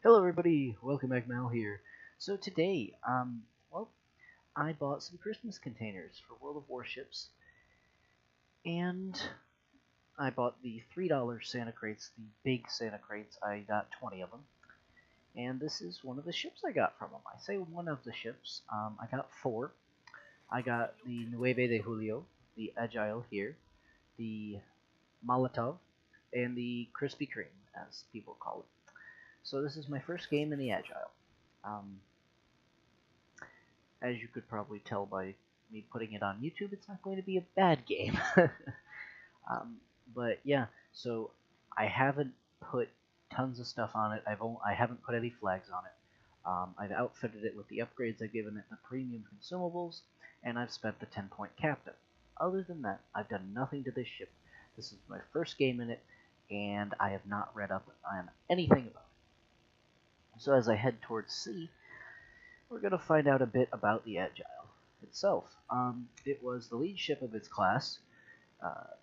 Hello everybody, welcome back. Mal here. So today, well, I bought some Christmas containers for World of Warships, and I bought the $3 Santa crates, the big Santa crates. I got 20 of them, and this is one of the ships I got from them. I say one of the ships. I got four. I got the Nueve de Julio, the Agile here, the Molotov, and the Krispy Kreme, as people call it. So this is my first game in the Agile. Um, as you could probably tell by me putting it on YouTube, it's not going to be a bad game. um, but yeah, so I haven't put tons of stuff on it. I haven't put any flags on it. I've outfitted it with the upgrades. I've given it the premium consumables, and I've spent the 10-point captain. Other than that, I've done nothing to this ship. This is my first game in it, and I have not read up on anything about it. So as I head towards sea, we're going to find out a bit about the Agile itself. It was the lead ship of its class.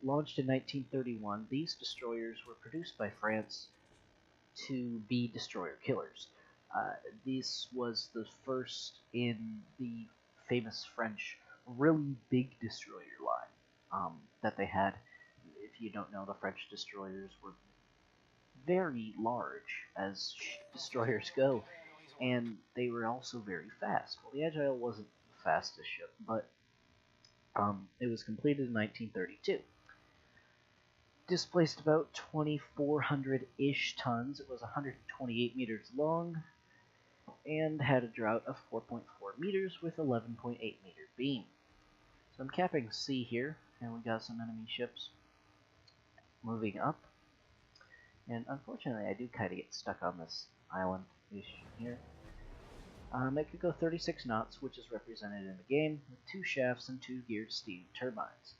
Launched in 1931, these destroyers were produced by France to be destroyer killers. This was the first in the famous French really big destroyer line that they had. If you don't know, the French destroyers were very large as destroyers go, and they were also very fast. Well, the Agile wasn't the fastest ship, but it was completed in 1932. Displaced about 2,400-ish tons. It was 128 meters long and had a draught of 4.4 meters with 11.8 meter beam. So I'm capping C here, and we got some enemy ships moving up. And unfortunately, I do kind of get stuck on this island-ish here. It could go 36 knots, which is represented in the game, with 2 shafts and 2 geared steam turbines.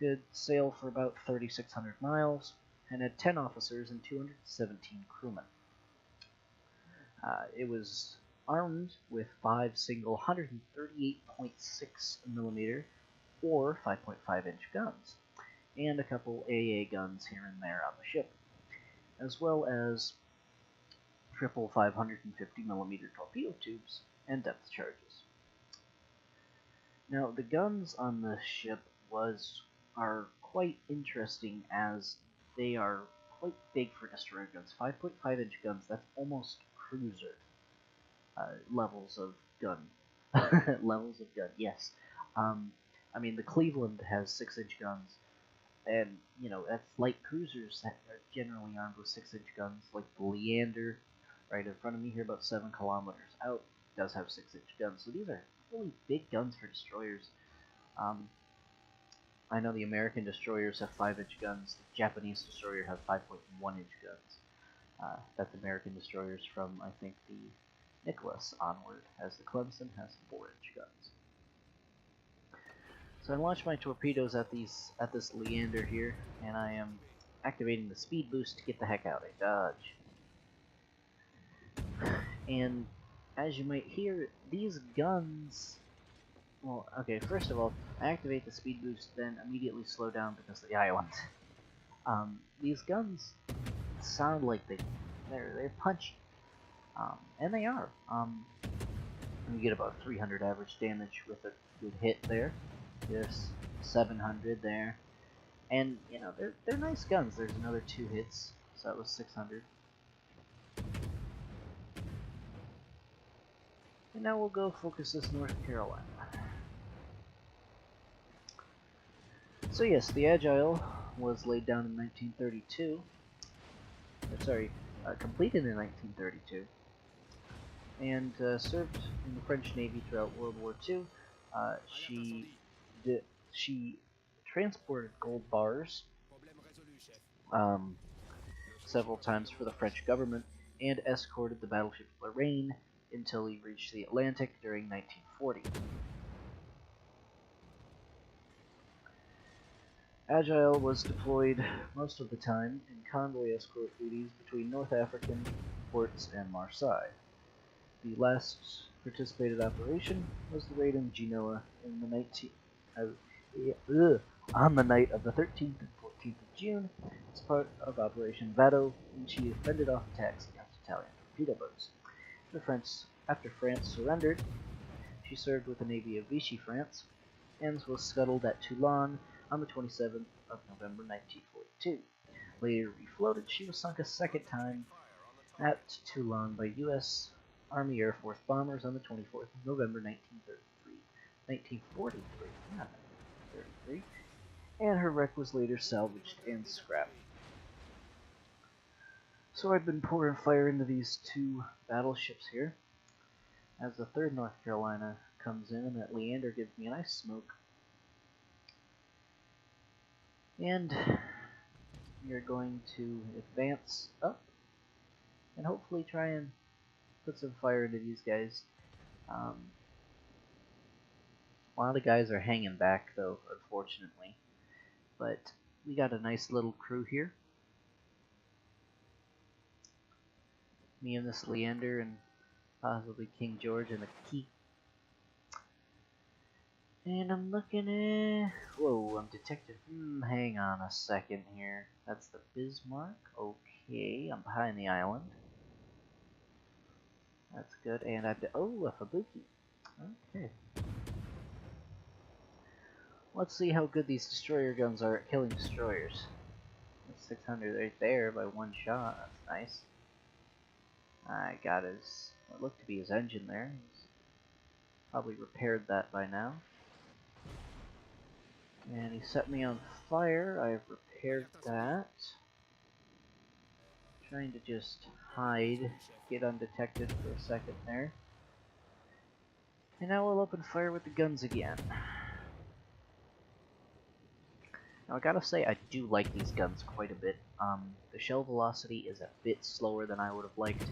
Could sail for about 3,600 miles, and had 10 officers and 217 crewmen. It was armed with 5 single 138.6mm or 5.5-inch guns, and a couple AA guns here and there on the ship, as well as triple 550mm torpedo tubes and depth charges. Now, the guns on the ship are quite interesting, as they are quite big for destroyer guns. 5.5-inch guns, that's almost cruiser levels of gun. Levels of gun, yes. I mean, the Cleveland has 6-inch guns, and, that's light cruisers that are generally armed with 6-inch guns, like the Leander, right in front of me here, about 7 kilometers out, does have 6-inch guns. So these are really big guns for destroyers. I know the American destroyers have 5-inch guns. The Japanese destroyer have 5.1-inch guns. That's American destroyers from, I think, the Nicholas onward, as the Clemson has 4-inch guns. So I launched my torpedoes at this Leander here, and I am activating the speed boost to get the heck out. I dodge. And as you might hear, these guns... Well, okay, first of all, I activate the speed boost, then immediately slow down because of the island. These guns sound like they're punchy. And they are. You get about 300 average damage with a good hit there. There's 700 there. And, they're nice guns. There's another 2 hits, so that was 600. And now we'll go focus this North Carolina. So yes, the Agile was laid down in 1932. Completed in 1932. And served in the French Navy throughout World War II. She transported gold bars several times for the French government, and escorted the battleship Lorraine until he reached the Atlantic during 1940. Agile was deployed most of the time in convoy escort duties between North African ports and Marseille. The last participated operation was the raid on Genoa on the night of the 13th and 14th of June as part of Operation Vado, when she fended off attacks against Italian torpedo boats. After France surrendered, she served with the Navy of Vichy France and was scuttled at Toulon on the 27th of November 1942. Later refloated, she was sunk a second time at Toulon by U.S. Army Air Force bombers on the 24th of November 1943, not 1933, and her wreck was later salvaged and scrapped. So I've been pouring fire into these two battleships here, as the 3rd North Carolina comes in, and that Leander gives me a nice smoke. And we are going to advance up and hopefully try and put some fire into these guys. A lot of guys are hanging back though, unfortunately. But we got a nice little crew here. Me and this Leander and possibly King George and the Key. And I'm looking at... Whoa, I'm detected. Hang on a second here. That's the Bismarck. Okay, I'm behind the island. That's good. And I've... Oh, a Fubuki. Okay. Let's see how good these destroyer guns are at killing destroyers. That's 600 right there by one shot. That's nice. I got his... What looked to be his engine there. He's probably repaired that by now. And he set me on fire. I've repaired that. Trying to just hide, get undetected for a second there. And now we'll open fire with the guns again. Now I gotta say, I do like these guns quite a bit. The shell velocity is a bit slower than I would have liked,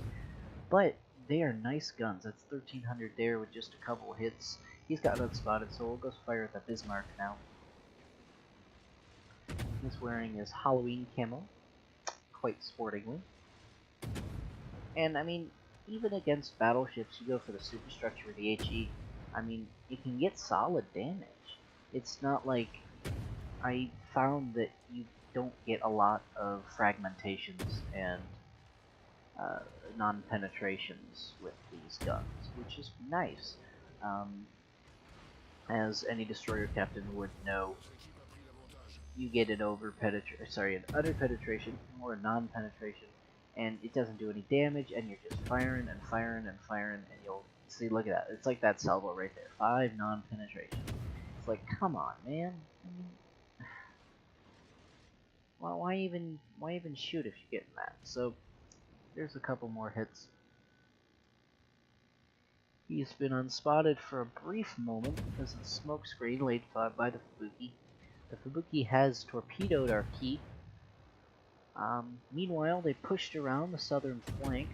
but they are nice guns. That's 1300 there with just a couple hits. He's got unspotted, so we'll go fire at the Bismarck now. He's wearing his Halloween camo, quite sportingly. And I mean, even against battleships, you go for the superstructure or the HE. I mean, you can get solid damage. It's not like I found that you don't get a lot of fragmentations and non-penetrations with these guns, which is nice. As any destroyer captain would know, you get an an under penetration or a non-penetration, and it doesn't do any damage, and you're just firing and firing and firing, and you'll see. Look at that! It's like that salvo right there. 5 non-penetration. It's like, come on, man. I mean, well, why even shoot if you're getting that? So there's a couple more hits. He's been unspotted for a brief moment as the smoke screen laid by the Fubuki. The Fubuki has torpedoed our Key. Meanwhile, they pushed around the southern flank.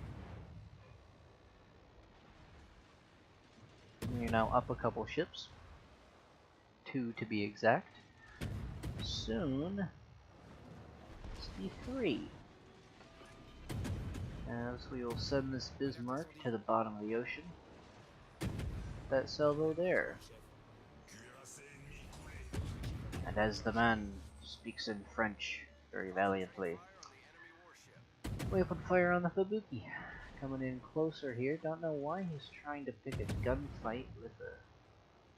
We're now up a couple ships. 2 to be exact. Soon, it's be 3. As we will send this Bismarck to the bottom of the ocean. That salvo there. And as the man speaks in French very valiantly, we open fire on the Fubuki. Coming in closer here. Don't know why he's trying to pick a gunfight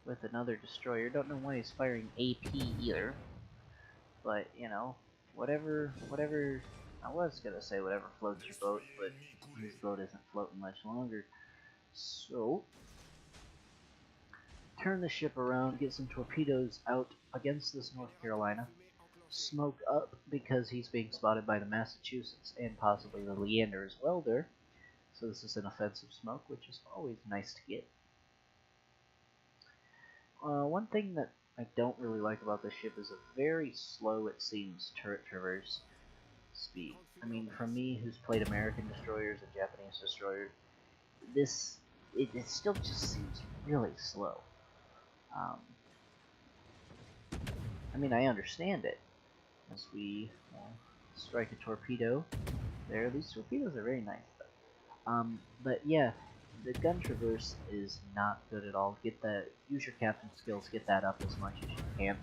with another destroyer. Don't know why he's firing AP either. But you know, whatever. I was gonna say whatever floats your boat, but his boat isn't floating much longer. So turn the ship around, get some torpedoes out against this North Carolina. Smoke up because he's being spotted by the Massachusetts and possibly the Leander as well there. So this is an offensive smoke, which is always nice to get. One thing that I don't really like about this ship is a very slow, it seems, turret traverse speed. I mean, for me, who's played American destroyers and Japanese destroyers, it still just seems really slow. I mean, I understand it. As we strike a torpedo there. These torpedoes are very nice, though. But yeah, the gun traverse is not good at all. Use your captain skills, get that up as much as you can.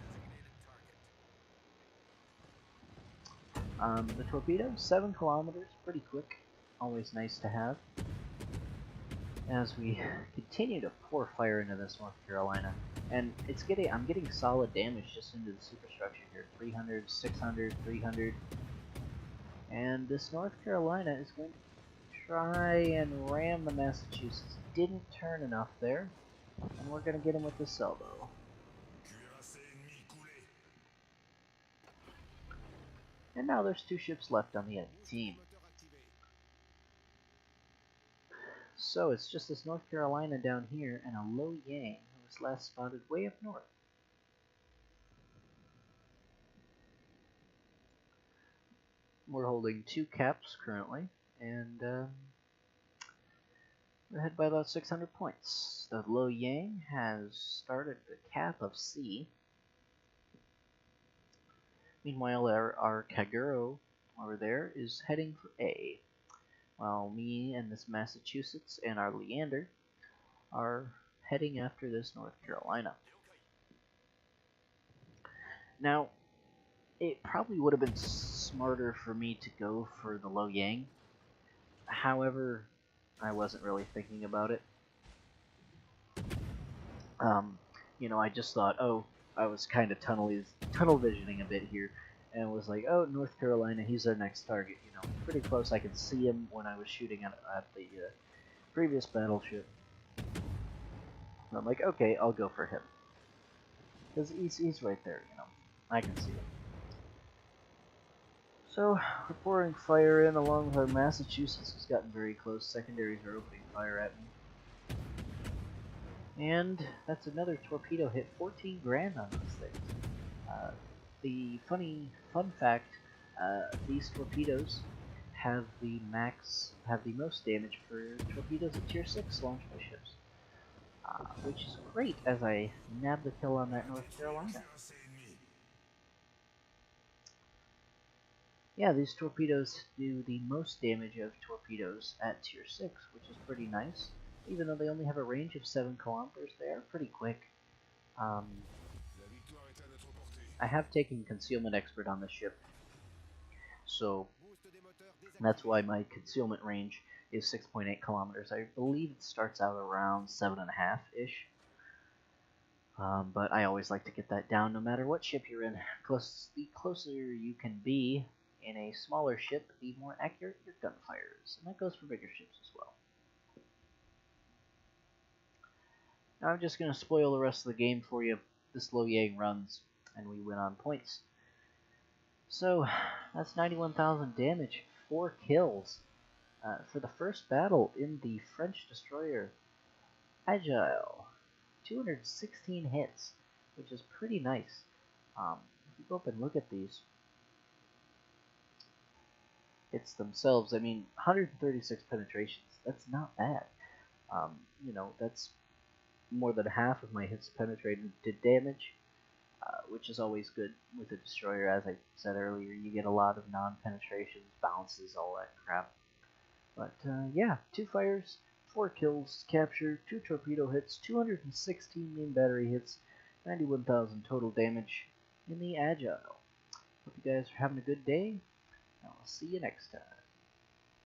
The torpedo, 7 kilometers, pretty quick. always nice to have. As we continue to pour fire into this North Carolina, and I'm getting solid damage just into the superstructure here. 300, 600, 300, and this North Carolina is going to try and ram the Massachusetts. Didn't turn enough there, and we're going to get him with the salvo. And now there's 2 ships left on the enemy team. So it's just this North Carolina down here and a Lo Yang who was last spotted way up north. We're holding 2 caps currently, and we're ahead by about 600 points. The Lo Yang has started the cap of C. Meanwhile, our Kaguro over there is heading for A, while me and this Massachusetts and our Leander are heading after this North Carolina. Now, it probably would have been smarter for me to go for the Lo Yang. However, I wasn't really thinking about it. You know, I just thought, oh, I was kind of tunnel visioning a bit here, and was like, oh, North Carolina, he's our next target. You know, pretty close. I could see him when I was shooting at the previous battleship. And I'm like, okay, I'll go for him, because he's right there. You know, I can see him. So we're pouring fire in along with our Massachusetts, who's gotten very close. Secondaries are opening fire at me. And that's another torpedo hit. 14 grand on these things. The fun fact, these torpedoes have the most damage for torpedoes at tier 6 launched by ships. Which is great, as I nab the kill on that North Carolina. Yeah, these torpedoes do the most damage of torpedoes at tier 6, which is pretty nice. Even though they only have a range of 7 kilometers, they are pretty quick. I have taken Concealment Expert on the ship, so that's why my concealment range is 6.8 kilometers. I believe it starts out around 7.5-ish. But I always like to get that down no matter what ship you're in. The closer you can be in a smaller ship, the more accurate your gunfire is. And that goes for bigger ships as well. Now I'm just going to spoil the rest of the game for you. This Lo Yang runs, and we win on points. So, that's 91,000 damage, 4 kills. For the first battle in the French destroyer Aigle. 216 hits, which is pretty nice. If you go up and look at these hits themselves, I mean, 136 penetrations. That's not bad. You know, that's more than half of my hits penetrated did damage, which is always good with a destroyer. As I said earlier, you get a lot of non-penetrations, bounces, all that crap. But yeah, 2 fires, 4 kills, capture, 2 torpedo hits, 216 main battery hits, 91,000 total damage in the Aigle. Hope you guys are having a good day, and I'll see you next time.